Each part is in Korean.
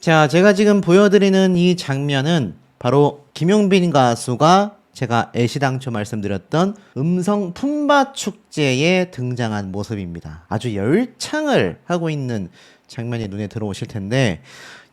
자, 제가 지금 보여드리는 이 장면은 바로 김용빈 가수가 제가 애시당초 말씀드렸던 음성 품바 축제에 등장한 모습입니다. 아주 열창을 하고 있는 장면이 눈에 들어오실 텐데,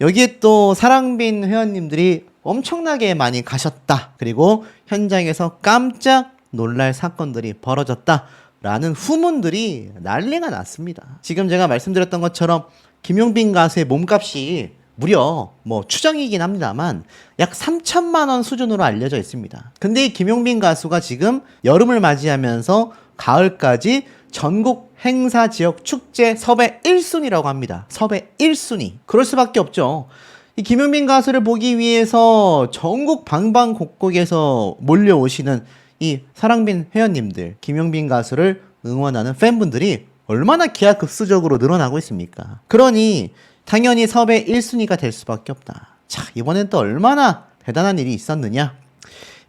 여기에 또 사랑빈 회원님들이 엄청나게 많이 가셨다. 그리고 현장에서 깜짝 놀랄 사건들이 벌어졌다. 라는 후문들이 난리가 났습니다. 지금 제가 말씀드렸던 것처럼 김용빈 가수의 몸값이 무려 추정이긴 합니다만 약 3천만 원 수준으로 알려져 있습니다. 근데 이 김용빈 가수가 지금 여름을 맞이하면서 가을까지 전국 행사 지역 축제 섭외 1순위라고 합니다. 섭외 1순위. 그럴 수밖에 없죠. 이 김용빈 가수를 보기 위해서 전국 방방곡곡에서 몰려오시는 이 사랑빈 회원님들, 김용빈 가수를 응원하는 팬분들이 얼마나 기하급수적으로 늘어나고 있습니까? 그러니 당연히 섭외 1순위가 될 수밖에 없다. 자, 이번엔 또 얼마나 대단한 일이 있었느냐?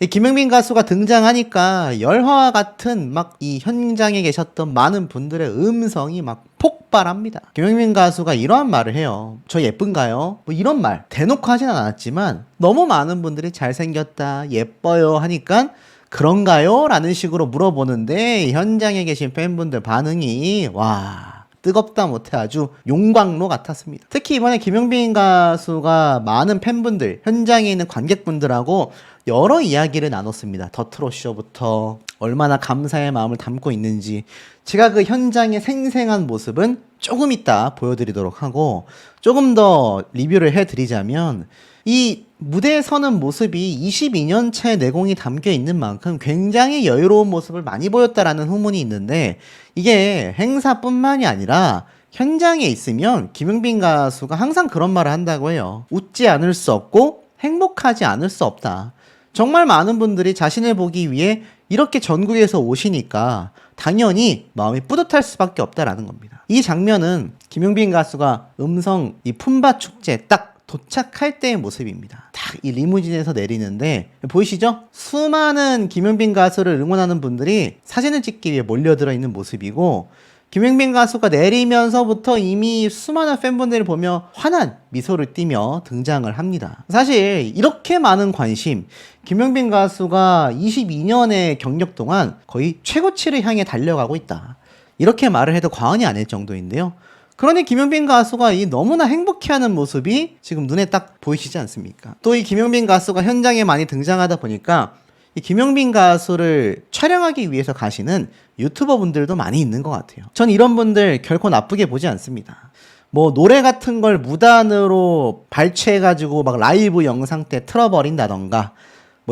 이 김용빈 가수가 등장하니까 열화와 같은 막 이 현장에 계셨던 많은 분들의 음성이 막 폭발합니다. 김용빈 가수가 이러한 말을 해요. 저 예쁜가요? 이런 말 대놓고 하진 않았지만 너무 많은 분들이 잘생겼다, 예뻐요 하니까 그런가요? 라는 식으로 물어보는데 현장에 계신 팬분들 반응이 와, 뜨겁다 못해 아주 용광로 같았습니다. 특히 이번에 김용빈 가수가 많은 팬분들, 현장에 있는 관객분들하고 여러 이야기를 나눴습니다. 더트롯쇼부터 얼마나 감사의 마음을 담고 있는지, 제가 그 현장의 생생한 모습은 조금 이따 보여드리도록 하고, 조금 더 리뷰를 해드리자면 이 무대에 서는 모습이 22년 차의 내공이 담겨 있는 만큼 굉장히 여유로운 모습을 많이 보였다라는 후문이 있는데, 이게 행사뿐만이 아니라 현장에 있으면 김용빈 가수가 항상 그런 말을 한다고 해요. 웃지 않을 수 없고 행복하지 않을 수 없다. 정말 많은 분들이 자신을 보기 위해 이렇게 전국에서 오시니까 당연히 마음이 뿌듯할 수밖에 없다라는 겁니다. 이 장면은 김용빈 가수가 음성 이 품바 축제 딱 도착할 때의 모습입니다. 딱 이 리무진에서 내리는데 보이시죠? 수많은 김용빈 가수를 응원하는 분들이 사진을 찍기 위해 몰려들어 있는 모습이고, 김용빈 가수가 내리면서부터 이미 수많은 팬분들을 보며 환한 미소를 띠며 등장을 합니다. 사실 이렇게 많은 관심, 김용빈 가수가 22년의 경력 동안 거의 최고치를 향해 달려가고 있다. 이렇게 말을 해도 과언이 아닐 정도인데요. 그러니 김용빈 가수가 이 너무나 행복해하는 모습이 지금 눈에 딱 보이시지 않습니까? 또 이 김용빈 가수가 현장에 많이 등장하다 보니까 이 김용빈 가수를 촬영하기 위해서 가시는 유튜버 분들도 많이 있는 것 같아요. 전 이런 분들 결코 나쁘게 보지 않습니다. 노래 같은 걸 무단으로 발췌해가지고 막 라이브 영상 때 틀어버린다던가,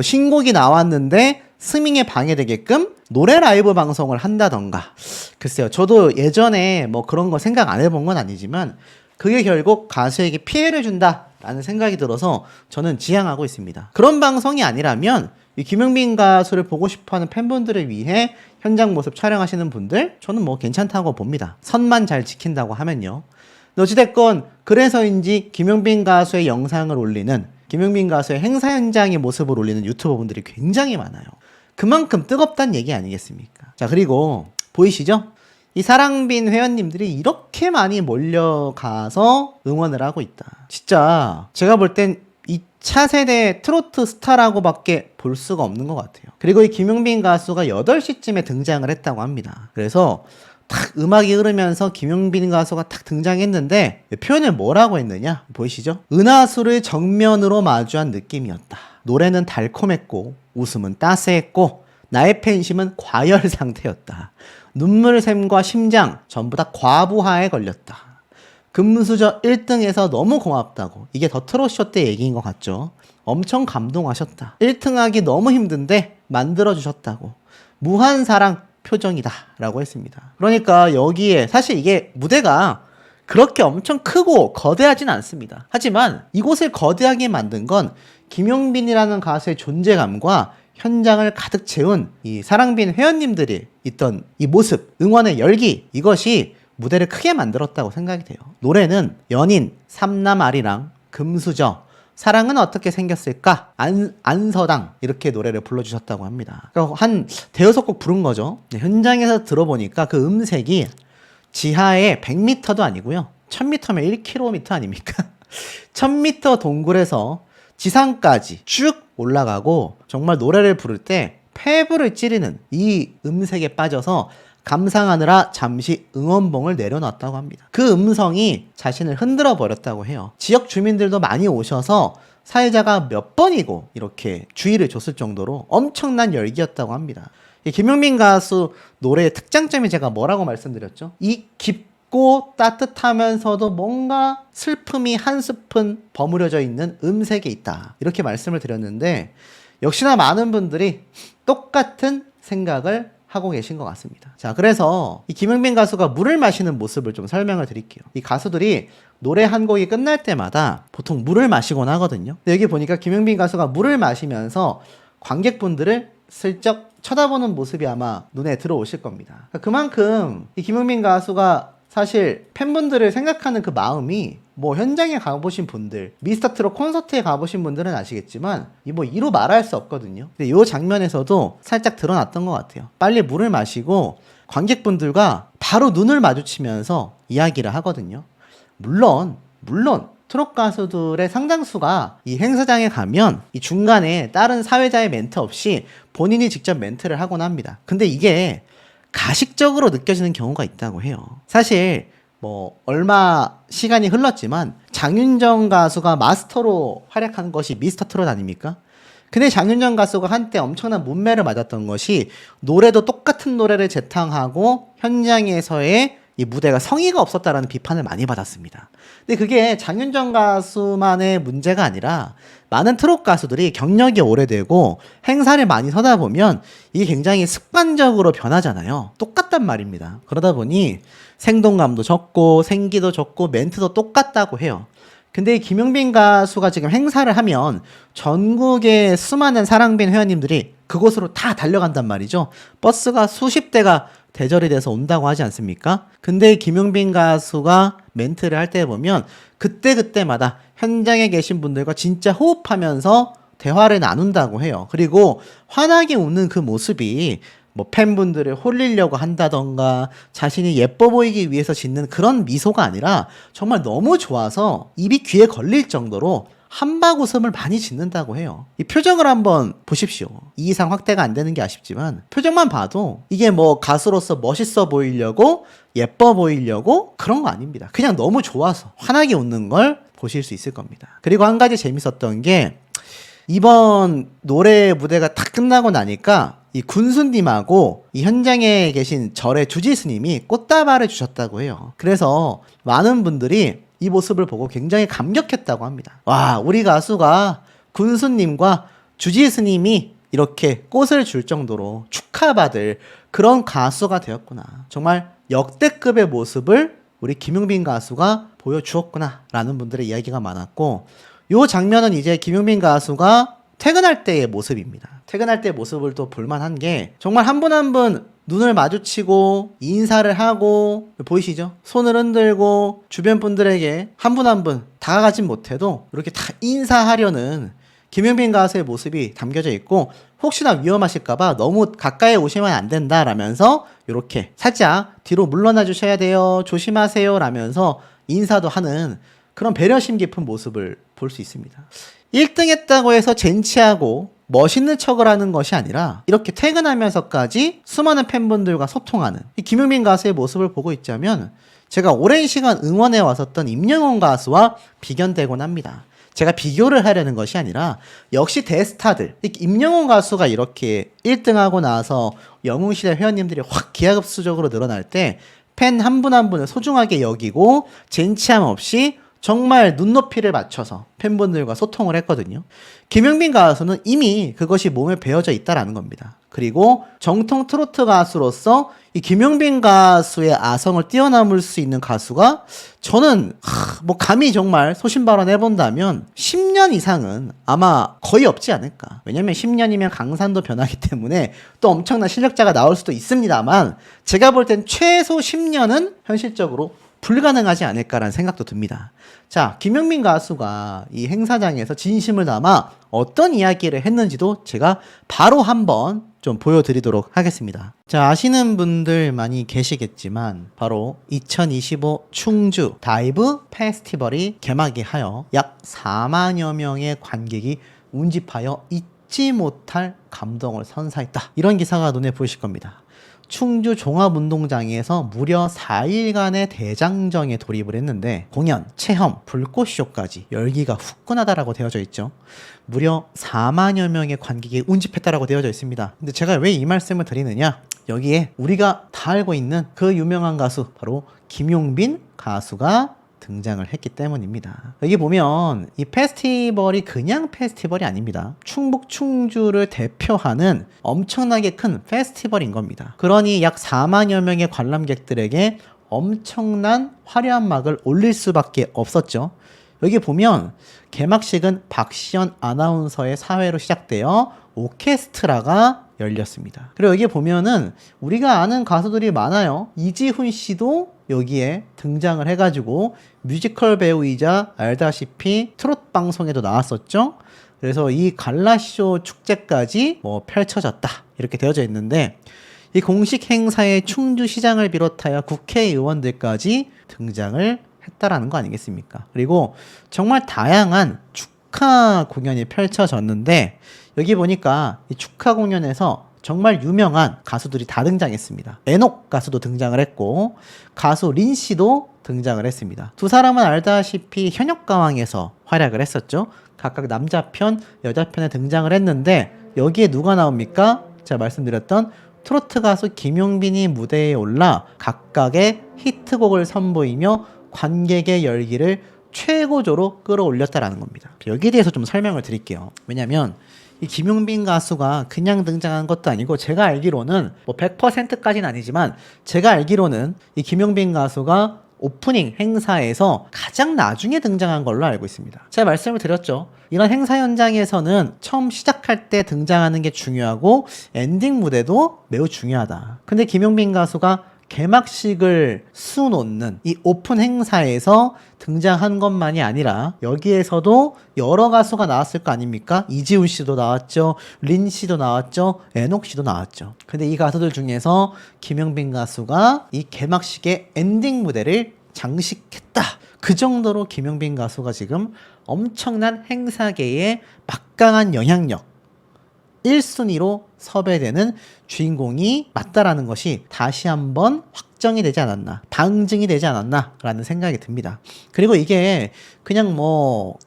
신곡이 나왔는데 스밍에 방해되게끔 노래 라이브 방송을 한다던가. 글쎄요, 저도 예전에 그런 거 생각 안 해본 건 아니지만 그게 결국 가수에게 피해를 준다라는 생각이 들어서 저는 지양하고 있습니다. 그런 방송이 아니라면 이 김용빈 가수를 보고 싶어하는 팬분들을 위해 현장 모습 촬영하시는 분들, 저는 괜찮다고 봅니다. 선만 잘 지킨다고 하면요. 어찌됐건 그래서인지 김용빈 가수의 영상을 올리는, 김용빈 가수의 행사 현장의 모습을 올리는 유튜버 분들이 굉장히 많아요. 그만큼 뜨겁다는 얘기 아니겠습니까? 자, 그리고 보이시죠? 이 사랑빈 회원님들이 이렇게 많이 몰려가서 응원을 하고 있다. 진짜 제가 볼 땐 이 차세대 트로트 스타라고밖에 볼 수가 없는 것 같아요. 그리고 이 김용빈 가수가 8시쯤에 등장을 했다고 합니다. 그래서 탁 음악이 흐르면서 김용빈 가수가 탁 등장했는데 표현을 뭐라고 했느냐? 보이시죠? 은하수를 정면으로 마주한 느낌이었다. 노래는 달콤했고 웃음은 따스했고 나의 팬심은 과열 상태였다. 눈물샘과 심장 전부 다 과부하에 걸렸다. 금수저 1등에서 너무 고맙다고. 이게 더 트롯쇼 때 얘기인 것 같죠? 엄청 감동하셨다. 1등하기 너무 힘든데 만들어주셨다고. 무한 사랑 표정이다 라고 했습니다. 그러니까 여기에 사실 이게 무대가 그렇게 엄청 크고 거대하진 않습니다. 하지만 이곳을 거대하게 만든 건 김용빈이라는 가수의 존재감과 현장을 가득 채운 이 사랑빈 회원님들이 있던 이 모습, 응원의 열기, 이것이 무대를 크게 만들었다고 생각이 돼요. 노래는 연인, 삼남아리랑, 금수저, 사랑은 어떻게 생겼을까? 안서당 이렇게 노래를 불러주셨다고 합니다. 그러니까 한 대여섯 곡 부른 거죠. 현장에서 들어보니까 그 음색이 지하에 100m도 아니고요. 1000m면 1km 아닙니까? 1000m 동굴에서 지상까지 쭉 올라가고 정말 노래를 부를 때 폐부를 찌르는 이 음색에 빠져서 감상하느라 잠시 응원봉을 내려놨다고 합니다. 그 음성이 자신을 흔들어 버렸다고 해요. 지역 주민들도 많이 오셔서 사회자가 몇 번이고 이렇게 주의를 줬을 정도로 엄청난 열기였다고 합니다. 이 김용민 가수 노래의 특장점이 제가 뭐라고 말씀드렸죠? 이 깊고 따뜻하면서도 뭔가 슬픔이 한 스푼 버무려져 있는 음색에 있다. 이렇게 말씀을 드렸는데 역시나 많은 분들이 똑같은 생각을 하고 계신 것 같습니다. 자, 그래서 이 김용민 가수가 물을 마시는 모습을 좀 설명을 드릴게요. 이 가수들이 노래 한 곡이 끝날 때마다 보통 물을 마시곤 하거든요. 근데 여기 보니까 김용민 가수가 물을 마시면서 관객분들을 슬쩍 쳐다보는 모습이 아마 눈에 들어오실 겁니다. 그만큼 이 김용민 가수가 사실 팬분들을 생각하는 그 마음이 뭐 현장에 가보신 분들, 미스터트롯 콘서트에 가보신 분들은 아시겠지만 이로 말할 수 없거든요. 근데 이 장면에서도 살짝 드러났던 것 같아요. 빨리 물을 마시고 관객분들과 바로 눈을 마주치면서 이야기를 하거든요. 물론 트롯 가수들의 상당수가 이 행사장에 가면 이 중간에 다른 사회자의 멘트 없이 본인이 직접 멘트를 하곤 합니다. 근데 이게 가식적으로 느껴지는 경우가 있다고 해요. 사실 뭐 얼마 시간이 흘렀지만 장윤정 가수가 마스터로 활약한 것이 미스터트롯 아닙니까? 근데 장윤정 가수가 한때 엄청난 문매를 맞았던 것이 노래도 똑같은 노래를 재탕하고 현장에서의 이 무대가 성의가 없었다라는 비판을 많이 받았습니다. 근데 그게 장윤정 가수만의 문제가 아니라 많은 트롯 가수들이 경력이 오래되고 행사를 많이 서다 보면 이게 굉장히 습관적으로 변하잖아요. 똑같단 말입니다. 그러다 보니 생동감도 적고 생기도 적고 멘트도 똑같다고 해요. 근데 김용민 가수가 지금 행사를 하면 전국의 수많은 사랑빈 회원님들이 그곳으로 다 달려간단 말이죠. 버스가 수십 대가 대절이 돼서 온다고 하지 않습니까? 근데 김용민 가수가 멘트를 할 때 보면 그때마다 현장에 계신 분들과 진짜 호흡하면서 대화를 나눈다고 해요. 그리고 환하게 웃는 그 모습이 뭐 팬분들을 홀리려고 한다던가 자신이 예뻐 보이기 위해서 짓는 그런 미소가 아니라 정말 너무 좋아서 입이 귀에 걸릴 정도로 한박 웃음을 많이 짓는다고 해요. 이 표정을 한번 보십시오. 이 이상 확대가 안 되는 게 아쉽지만 표정만 봐도 이게 뭐 가수로서 멋있어 보이려고 예뻐 보이려고 그런 거 아닙니다. 그냥 너무 좋아서 환하게 웃는 걸 보실 수 있을 겁니다. 그리고 한 가지 재밌었던 게 이번 노래 무대가 다 끝나고 나니까 이 군수님하고 이 현장에 계신 절의 주지스님이 꽃다발을 주셨다고 해요. 그래서 많은 분들이 이 모습을 보고 굉장히 감격했다고 합니다. 와, 우리 가수가 군수님과 주지스님이 이렇게 꽃을 줄 정도로 축하받을 그런 가수가 되었구나. 정말 역대급의 모습을 우리 김용민 가수가 보여주었구나 라는 분들의 이야기가 많았고, 이 장면은 이제 김용민 가수가 퇴근할 때의 모습입니다. 퇴근할 때의 모습을 또 볼만한 게 정말 한 분 한 분 눈을 마주치고 인사를 하고, 보이시죠? 손을 흔들고 주변 분들에게 한 분 한 분 다가가진 못해도 이렇게 다 인사하려는 김용민 가수의 모습이 담겨져 있고, 혹시나 위험하실까봐 너무 가까이 오시면 안 된다 라면서 이렇게 살짝 뒤로 물러나 주셔야 돼요, 조심하세요 라면서 인사도 하는 그런 배려심 깊은 모습을 볼 수 있습니다. 1등 했다고 해서 젠치하고 멋있는 척을 하는 것이 아니라 이렇게 퇴근하면서까지 수많은 팬분들과 소통하는 이 김용민 가수의 모습을 보고 있자면 제가 오랜 시간 응원해 왔었던 임영웅 가수와 비견되곤 합니다. 제가 비교를 하려는 것이 아니라 역시 대스타들, 임영웅 가수가 이렇게 1등하고 나서 영웅시대 회원님들이 확 기하급수적으로 늘어날 때 팬 한 분 한 분을 소중하게 여기고 젠치함 없이 정말 눈높이를 맞춰서 팬분들과 소통을 했거든요. 김용민 가수는 이미 그것이 몸에 배어져 있다라는 겁니다. 그리고 정통 트로트 가수로서 이 김용민 가수의 아성을 뛰어넘을 수 있는 가수가 저는 뭐 감히 정말 소신발언 해본다면 10년 이상은 아마 거의 없지 않을까. 왜냐면 10년이면 강산도 변하기 때문에 또 엄청난 실력자가 나올 수도 있습니다만 제가 볼 땐 최소 10년은 현실적으로 불가능하지 않을까라는 생각도 듭니다. 자, 김용민 가수가 이 행사장에서 진심을 담아 어떤 이야기를 했는지도 제가 바로 한번 좀 보여드리도록 하겠습니다. 자, 아시는 분들 많이 계시겠지만 바로 2025 충주 다이브 페스티벌이 개막이 하여 약 4만여 명의 관객이 운집하여 잊지 못할 감동을 선사했다. 이런 기사가 눈에 보이실 겁니다. 충주 종합운동장에서 무려 4일간의 대장정에 돌입을 했는데 공연, 체험, 불꽃쇼까지 열기가 후끈하다라고 되어져 있죠. 무려 4만여 명의 관객이 운집했다라고 되어져 있습니다. 근데 제가 왜 이 말씀을 드리느냐? 여기에 우리가 다 알고 있는 그 유명한 가수 바로 김용빈 가수가 등장을 했기 때문입니다. 여기 보면 이 페스티벌이 그냥 페스티벌이 아닙니다. 충북 충주를 대표하는 엄청나게 큰 페스티벌인 겁니다. 그러니 약 4만여 명의 관람객들에게 엄청난 화려한 막을 올릴 수밖에 없었죠. 여기 보면 개막식은 박시연 아나운서의 사회로 시작되어 오케스트라가 열렸습니다. 그리고 여기 보면은 우리가 아는 가수들이 많아요. 이지훈 씨도 여기에 등장을 해가지고 뮤지컬 배우이자 알다시피 트롯 방송에도 나왔었죠. 그래서 이 갈라쇼 축제까지 펼쳐졌다 이렇게 되어져 있는데 이 공식 행사에 충주시장을 비롯하여 국회의원들까지 등장을 했다라는 거 아니겠습니까? 그리고 정말 다양한 축하 공연이 펼쳐졌는데 여기 보니까 이 축하 공연에서 정말 유명한 가수들이 다 등장했습니다. 에녹 가수도 등장을 했고 가수 린 씨도 등장을 했습니다. 두 사람은 알다시피 현역가왕에서 활약을 했었죠. 각각 남자 편, 여자 편에 등장을 했는데 여기에 누가 나옵니까? 제가 말씀드렸던 트로트 가수 김용빈이 무대에 올라 각각의 히트곡을 선보이며 관객의 열기를 최고조로 끌어올렸다라는 겁니다. 여기에 대해서 좀 설명을 드릴게요. 왜냐면 이 김용빈 가수가 그냥 등장한 것도 아니고 제가 알기로는 100%까지는 아니지만 제가 알기로는 이 김용빈 가수가 오프닝 행사에서 가장 나중에 등장한 걸로 알고 있습니다. 제가 말씀을 드렸죠. 이런 행사 현장에서는 처음 시작할 때 등장하는 게 중요하고 엔딩 무대도 매우 중요하다. 근데 김용빈 가수가 개막식을 수놓는 이 오픈 행사에서 등장한 것만이 아니라 여기에서도 여러 가수가 나왔을 거 아닙니까? 이지훈 씨도 나왔죠. 린 씨도 나왔죠. 에녹 씨도 나왔죠. 근데 이 가수들 중에서 김용빈 가수가 이 개막식의 엔딩 무대를 장식했다. 그 정도로 김용빈 가수가 지금 엄청난 행사계의 막강한 영향력 1순위로 섭외되는 주인공이 맞다라는 것이 다시 한번 확정이 되지 않았나, 방증이 되지 않았나 라는 생각이 듭니다. 그리고 이게 그냥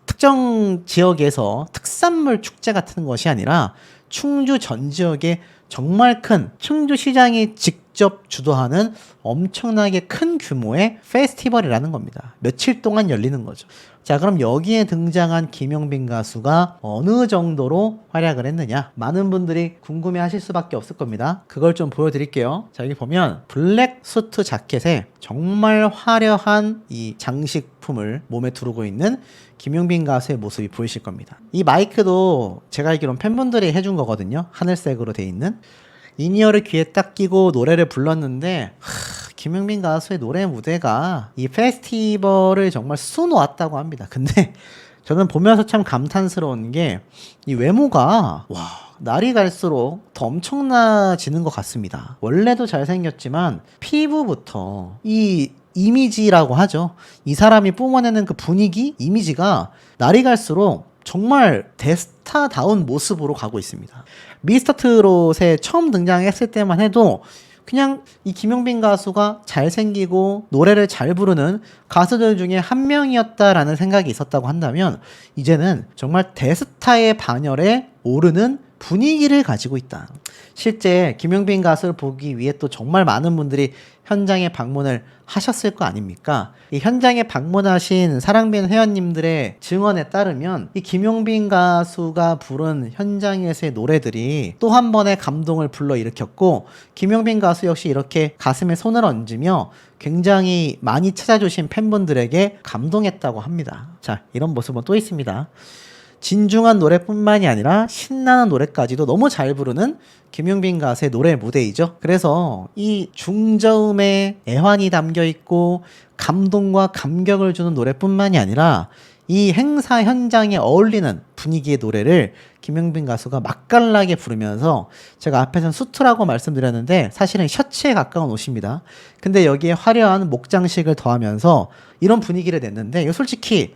특정 지역에서 특산물 축제 같은 것이 아니라 충주 전 지역에 정말 큰 충주시장이 직접 주도하는 엄청나게 큰 규모의 페스티벌이라는 겁니다. 며칠 동안 열리는 거죠. 자, 그럼 여기에 등장한 김용빈 가수가 어느 정도로 활약을 했느냐? 많은 분들이 궁금해 하실 수밖에 없을 겁니다. 그걸 좀 보여드릴게요. 자, 여기 보면 블랙 수트 자켓에 정말 화려한 이 장식품을 몸에 두르고 있는 김용빈 가수의 모습이 보이실 겁니다. 이 마이크도 제가 알기로는 팬분들이 해준 거거든요. 하늘색으로 돼 있는. 인이어를 귀에 딱 끼고 노래를 불렀는데 김용빈 가수의 노래 무대가 이 페스티벌을 정말 수놓았다고 합니다. 근데 저는 보면서 참 감탄스러운 게 이 외모가 날이 갈수록 더 엄청나지는 것 같습니다. 원래도 잘생겼지만 피부부터 이 이미지라고 하죠. 이 사람이 뿜어내는 그 분위기, 이미지가 날이 갈수록 정말 대스타다운 모습으로 가고 있습니다. 미스터트롯에 처음 등장했을 때만 해도 그냥 이 김용빈 가수가 잘생기고 노래를 잘 부르는 가수들 중에 한 명이었다라는 생각이 있었다고 한다면 이제는 정말 대스타의 반열에 오르는 분위기를 가지고 있다. 실제 김용빈 가수를 보기 위해 또 정말 많은 분들이 현장에 방문을 하셨을 거 아닙니까? 이 현장에 방문하신 사랑빈 회원님들의 증언에 따르면 이 김용빈 가수가 부른 현장에서의 노래들이 또 한 번의 감동을 불러일으켰고 김용빈 가수 역시 이렇게 가슴에 손을 얹으며 굉장히 많이 찾아주신 팬분들에게 감동했다고 합니다. 자, 이런 모습은 또 있습니다. 진중한 노래뿐만이 아니라 신나는 노래까지도 너무 잘 부르는 김용빈 가수의 노래 무대이죠. 그래서 이 중저음에 애환이 담겨 있고 감동과 감격을 주는 노래뿐만이 아니라 이 행사 현장에 어울리는 분위기의 노래를 김용빈 가수가 맛깔나게 부르면서, 제가 앞에서는 수트라고 말씀드렸는데 사실은 셔츠에 가까운 옷입니다. 근데 여기에 화려한 목장식을 더하면서 이런 분위기를 냈는데, 이거 솔직히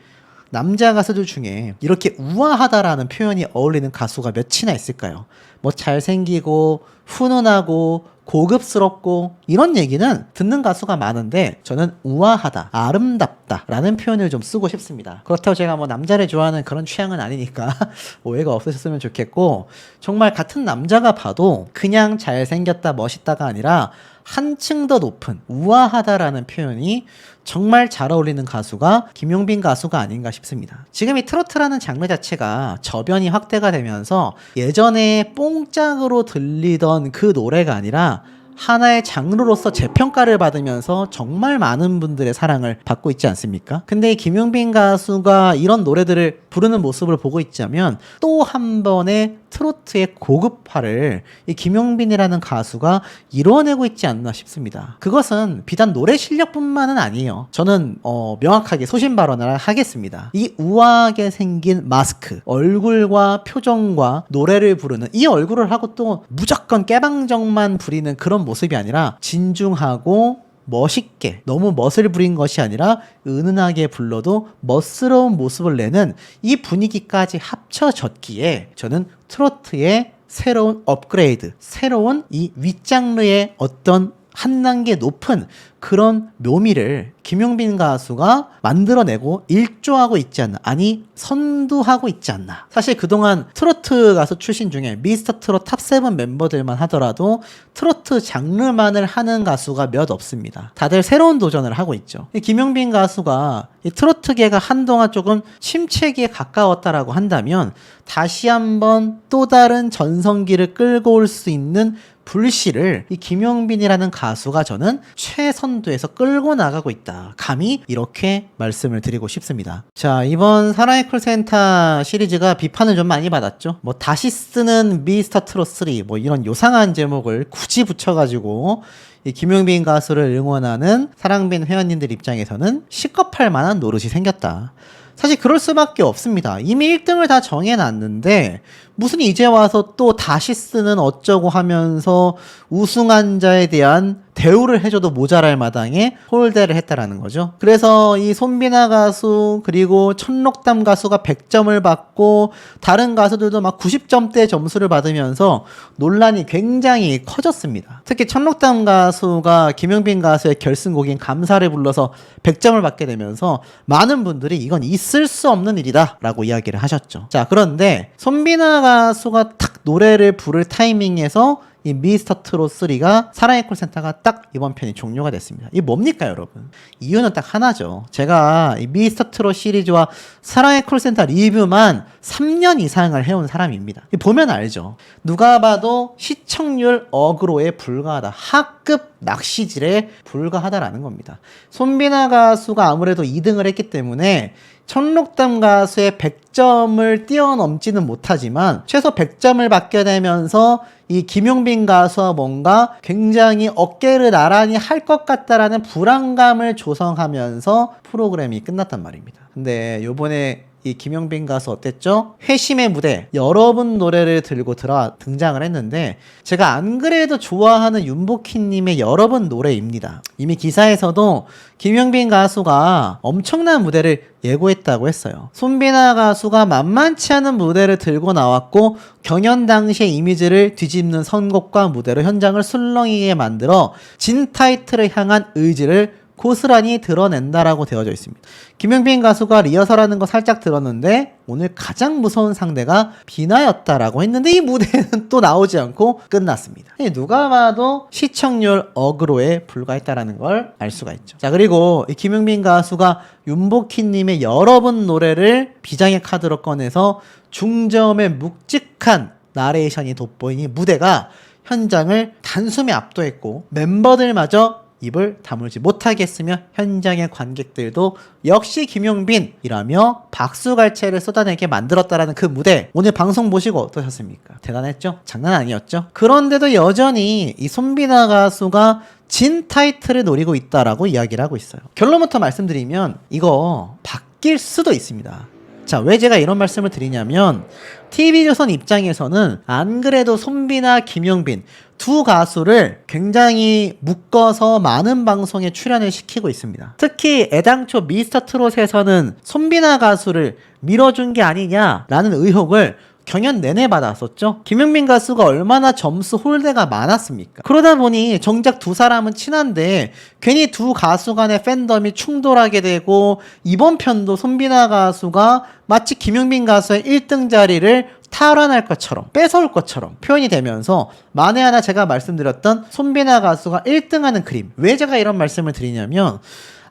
남자 가수들 중에 이렇게 우아하다라는 표현이 어울리는 가수가 몇이나 있을까요? 뭐 잘생기고 훈훈하고 고급스럽고 이런 얘기는 듣는 가수가 많은데, 저는 우아하다, 아름답다 라는 표현을 좀 쓰고 싶습니다. 그렇다고 제가 뭐 남자를 좋아하는 그런 취향은 아니니까 오해가 없으셨으면 좋겠고, 정말 같은 남자가 봐도 그냥 잘생겼다 멋있다가 아니라 한층 더 높은 우아하다라는 표현이 정말 잘 어울리는 가수가 김용빈 가수가 아닌가 싶습니다. 지금 이 트로트라는 장르 자체가 저변이 확대가 되면서 예전에 뽕짝으로 들리던 그 노래가 아니라 하나의 장르로서 재평가를 받으면서 정말 많은 분들의 사랑을 받고 있지 않습니까? 근데 이 김용빈 가수가 이런 노래들을 부르는 모습을 보고 있자면 또 한 번의 트로트의 고급화를 이 김용빈이라는 가수가 이뤄내고 있지 않나 싶습니다. 그것은 비단 노래 실력뿐만은 아니에요. 저는 명확하게 소신 발언을 하겠습니다. 이 우아하게 생긴 마스크, 얼굴과 표정과 노래를 부르는 이 얼굴을 하고 또 무조건 깨방정만 부리는 그런 모습이 아니라 진중하고 멋있게, 너무 멋을 부린 것이 아니라 은은하게 불러도 멋스러운 모습을 내는 이 분위기까지 합쳐졌기에 저는 트로트의 새로운 업그레이드, 새로운 이 윗장르의 어떤 한 단계 높은 그런 묘미를 김용빈 가수가 만들어내고 일조하고 있지 않나, 아니 선두하고 있지 않나. 사실 그동안 트로트 가수 출신 중에 미스터 트롯 탑7 멤버들만 하더라도 트로트 장르만을 하는 가수가 몇 없습니다. 다들 새로운 도전을 하고 있죠. 이 김용빈 가수가 이 트로트계가 한동안 조금 침체기에 가까웠다라고 한다면 다시 한번 또 다른 전성기를 끌고 올 수 있는 불씨를 이 김용빈이라는 가수가 저는 최선두에서 끌고 나가고 있다, 감히 이렇게 말씀을 드리고 싶습니다. 자, 이번 사랑의 콜센터 시리즈가 비판을 좀 많이 받았죠. 뭐 다시 쓰는 미스터 트롯 3 뭐 이런 요상한 제목을 굳이 붙여가지고 이 김용빈 가수를 응원하는 사랑빈 회원님들 입장에서는 시겁할 만한 노릇이 생겼다. 사실 그럴 수밖에 없습니다. 이미 1등을 다 정해놨는데 무슨 이제 와서 또 다시 쓰는 어쩌고 하면서 우승한 자에 대한 대우를 해줘도 모자랄 마당에 홀대를 했다라는 거죠. 그래서 이 손비나 가수 그리고 천록담 가수가 100점을 받고 다른 가수들도 막 90점대 점수를 받으면서 논란이 굉장히 커졌습니다. 특히 천록담 가수가 김용빈 가수의 결승곡인 감사를 불러서 100점을 받게 되면서 많은 분들이 이건 있을 수 없는 일이다 라고 이야기를 하셨죠. 자, 그런데 손비나 가수가 탁 노래를 부를 타이밍에서 이 미스터 트롯 3가 사랑의 콜센터가 딱 이번 편이 종료가 됐습니다. 이게 뭡니까 여러분? 이유는 딱 하나죠. 제가 이 미스터 트롯 시리즈와 사랑의 콜센터 리뷰만 3년 이상을 해온 사람입니다. 보면 알죠. 누가 봐도 시청률 어그로에 불과하다, 하급 낚시질에 불과하다라는 겁니다. 손비나 가수가 아무래도 2등을 했기 때문에 천록담 가수의 100점을 뛰어넘지는 못하지만 최소 100점을 받게 되면서 이 김용빈 가수와 뭔가 굉장히 어깨를 나란히 할 것 같다라는 불안감을 조성하면서 프로그램이 끝났단 말입니다. 근데 요번에 이 김용빈 가수 어땠죠? 회심의 무대, 여러분 노래를 들고 등장을 했는데 제가 안 그래도 좋아하는 윤복희님의 여러분 노래입니다. 이미 기사에서도 김용빈 가수가 엄청난 무대를 예고했다고 했어요. 손비나 가수가 만만치 않은 무대를 들고 나왔고 경연 당시의 이미지를 뒤집는 선곡과 무대로 현장을 술렁이게 만들어 진 타이틀을 향한 의지를 고스란히 드러낸다라고 되어져 있습니다. 김용빈 가수가 리허설하는 거 살짝 들었는데 오늘 가장 무서운 상대가 비나였다라고 했는데 이 무대는 또 나오지 않고 끝났습니다. 누가 봐도 시청률 어그로에 불과했다라는 걸 알 수가 있죠. 자, 그리고 이 김용빈 가수가 윤복희님의 여러분 노래를 비장의 카드로 꺼내서 중저음의 묵직한 나레이션이 돋보이니 무대가 현장을 단숨에 압도했고 멤버들마저 입을 다물지 못하게 했으며 현장의 관객들도 역시 김용빈이라며 박수갈채를 쏟아내게 만들었다라는 그 무대, 오늘 방송 보시고 어떠셨습니까? 대단했죠? 장난 아니었죠? 그런데도 여전히 이 손비나 가수가 진 타이틀을 노리고 있다라고 이야기를 하고 있어요. 결론부터 말씀드리면 이거 바뀔 수도 있습니다. 자, 왜 제가 이런 말씀을 드리냐면 TV조선 입장에서는 안 그래도 손비나 김용빈 두 가수를 굉장히 묶어서 많은 방송에 출연을 시키고 있습니다. 특히 애당초 미스터트롯에서는 손비나 가수를 밀어준 게 아니냐라는 의혹을 경연 내내 받았었죠. 김용빈 가수가 얼마나 점수 홀대가 많았습니까? 그러다 보니 정작 두 사람은 친한데 괜히 두 가수 간의 팬덤이 충돌하게 되고 이번 편도 손비나 가수가 마치 김용빈 가수의 1등 자리를 탈환할 것처럼 뺏어올 것처럼 표현이 되면서 만에 하나 제가 말씀드렸던 손비나 가수가 1등하는 그림, 왜 제가 이런 말씀을 드리냐면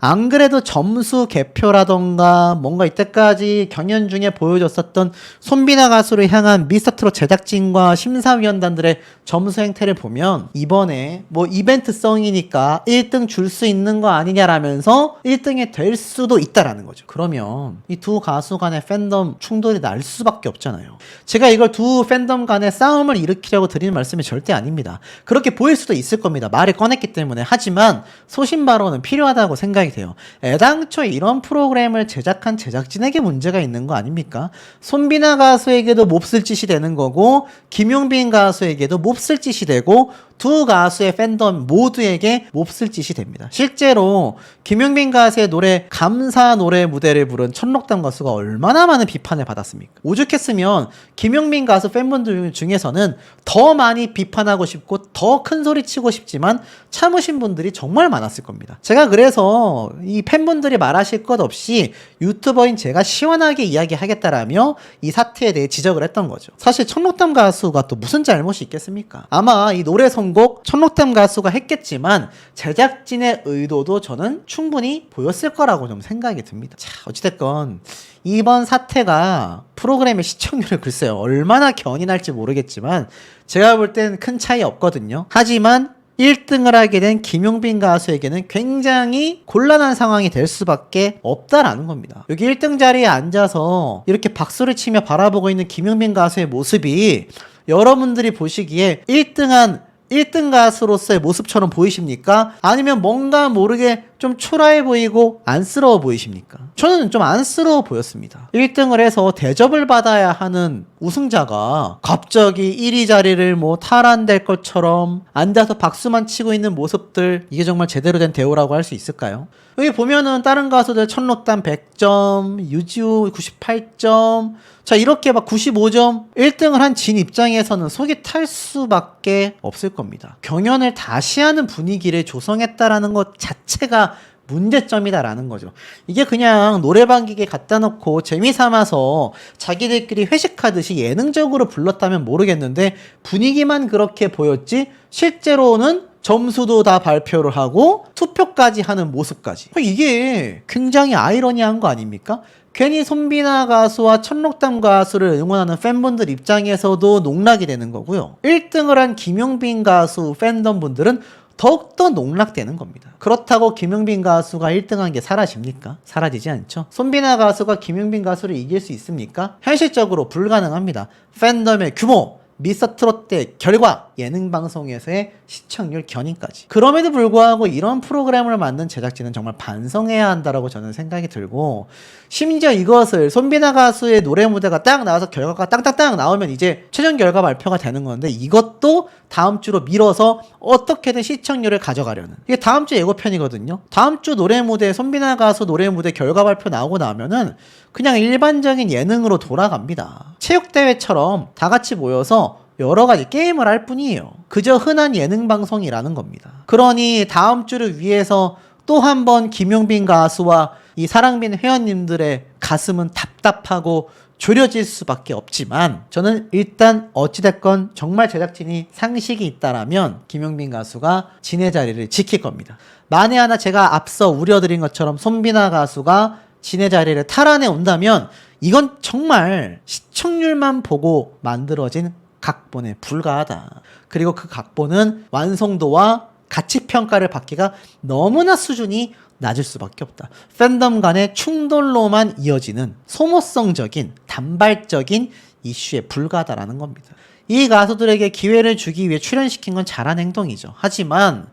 안 그래도 점수 개표라던가 뭔가 이때까지 경연 중에 보여줬었던 손비나 가수를 향한 미스터트롯 제작진과 심사위원단들의 점수 행태를 보면 이번에 뭐 이벤트성이니까 1등 줄 수 있는 거 아니냐라면서 1등이 될 수도 있다라는 거죠. 그러면 이 두 가수 간의 팬덤 충돌이 날 수밖에 없잖아요. 제가 이걸 두 팬덤 간의 싸움을 일으키려고 드리는 말씀이 절대 아닙니다. 그렇게 보일 수도 있을 겁니다. 말을 꺼냈기 때문에. 하지만 소신 발언은 필요하다고 생각이 돼요. 애당초 이런 프로그램을 제작한 제작진에게 문제가 있는 거 아닙니까? 손비나 가수에게도 몹쓸 짓이 되는 거고 김용빈 가수에게도 몹쓸 짓이 되고 두 가수의 팬덤 모두에게 몹쓸 짓이 됩니다. 실제로 김용빈 가수의 노래 감사 노래 무대를 부른 천록담 가수가 얼마나 많은 비판을 받았습니까? 오죽했으면 김용빈 가수 팬분들 중에서는 더 많이 비판하고 싶고 더 큰 소리 치고 싶지만 참으신 분들이 정말 많았을 겁니다. 제가 그래서 이 팬분들이 말하실 것 없이 유튜버인 제가 시원하게 이야기하겠다라며 이 사태에 대해 지적을 했던 거죠. 사실 천록담 가수가 또 무슨 잘못이 있겠습니까? 아마 이 노래 선곡 천록담 가수가 했겠지만 제작진의 의도도 저는 충분히 보였을 거라고 좀 생각이 듭니다. 자, 어찌됐건 이번 사태가 프로그램의 시청률을 글쎄요 얼마나 견이 날지 모르겠지만 제가 볼 땐 큰 차이 없거든요. 하지만 1등을 하게 된 김용빈 가수에게는 굉장히 곤란한 상황이 될 수밖에 없다라는 겁니다. 여기 1등 자리에 앉아서 이렇게 박수를 치며 바라보고 있는 김용빈 가수의 모습이 여러분들이 보시기에 1등 가수로서의 모습처럼 보이십니까? 아니면 뭔가 모르게 좀 초라해 보이고 안쓰러워 보이십니까? 저는 좀 안쓰러워 보였습니다. 1등을 해서 대접을 받아야 하는 우승자가 갑자기 1위 자리를 뭐 탈환될 것처럼 앉아서 박수만 치고 있는 모습들, 이게 정말 제대로 된 대우라고 할 수 있을까요? 여기 보면은 다른 가수들 천록담 100점, 유지우 98점, 자 이렇게 막 95점 1등을 한 진 입장에서는 속이 탈 수밖에 없을 겁니다. 경연을 다시 하는 분위기를 조성했다라는 것 자체가 문제점이다라는 거죠. 이게 그냥 노래방 기계 갖다 놓고 재미삼아서 자기들끼리 회식하듯이 예능적으로 불렀다면 모르겠는데 분위기만 그렇게 보였지 실제로는 점수도 다 발표를 하고 투표까지 하는 모습까지. 이게 굉장히 아이러니한 거 아닙니까? 괜히 손비나 가수와 천록담 가수를 응원하는 팬분들 입장에서도 농락이 되는 거고요. 1등을 한 김용빈 가수 팬덤분들은 더욱더 농락되는 겁니다. 그렇다고 김용빈 가수가 1등한 게 사라집니까? 사라지지 않죠. 손비나 가수가 김용빈 가수를 이길 수 있습니까? 현실적으로 불가능합니다. 팬덤의 규모, 미스터트롯 때 결과, 예능방송에서의 시청률 견인까지. 그럼에도 불구하고 이런 프로그램을 만든 제작진은 정말 반성해야 한다라고 저는 생각이 들고, 심지어 이것을 손비나 가수의 노래 무대가 딱 나와서 결과가 땅땅땅 나오면 이제 최종 결과 발표가 되는 건데 이것도 다음 주로 미뤄서 어떻게든 시청률을 가져가려는, 이게 다음 주 예고편이거든요. 다음 주 노래 무대, 손비나 가수 노래 무대 결과 발표 나오고 나면은 그냥 일반적인 예능으로 돌아갑니다. 체육대회처럼 다 같이 모여서 여러 가지 게임을 할 뿐이에요. 그저 흔한 예능 방송이라는 겁니다. 그러니 다음 주를 위해서 또 한 번 김용빈 가수와 이 사랑빈 회원님들의 가슴은 답답하고 졸여질 수밖에 없지만 저는 일단 어찌됐건 정말 제작진이 상식이 있다라면 김용빈 가수가 진의 자리를 지킬 겁니다. 만에 하나 제가 앞서 우려드린 것처럼 손비나 가수가 진의 자리를 탈환해 온다면 이건 정말 시청률만 보고 만들어진 각본에 불과하다. 그리고 그 각본은 완성도와 가치 평가를 받기가 너무나 수준이 낮을 수밖에 없다. 팬덤 간의 충돌로만 이어지는 소모성적인 단발적인 이슈에 불과하다라는 겁니다. 이 가수들에게 기회를 주기 위해 출연시킨 건 잘한 행동이죠. 하지만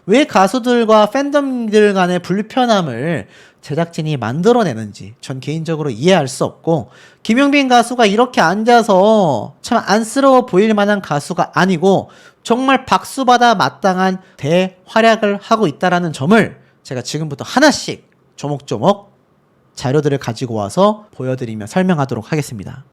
왜 가수들과 팬덤들 간의 불편함을 제작진이 만들어내는지 전 개인적으로 이해할 수 없고, 김용빈 가수가 이렇게 앉아서 참 안쓰러워 보일 만한 가수가 아니고 정말 박수받아 마땅한 대활약을 하고 있다는 점을 제가 지금부터 하나씩 조목조목 자료들을 가지고 와서 보여드리며 설명하도록 하겠습니다.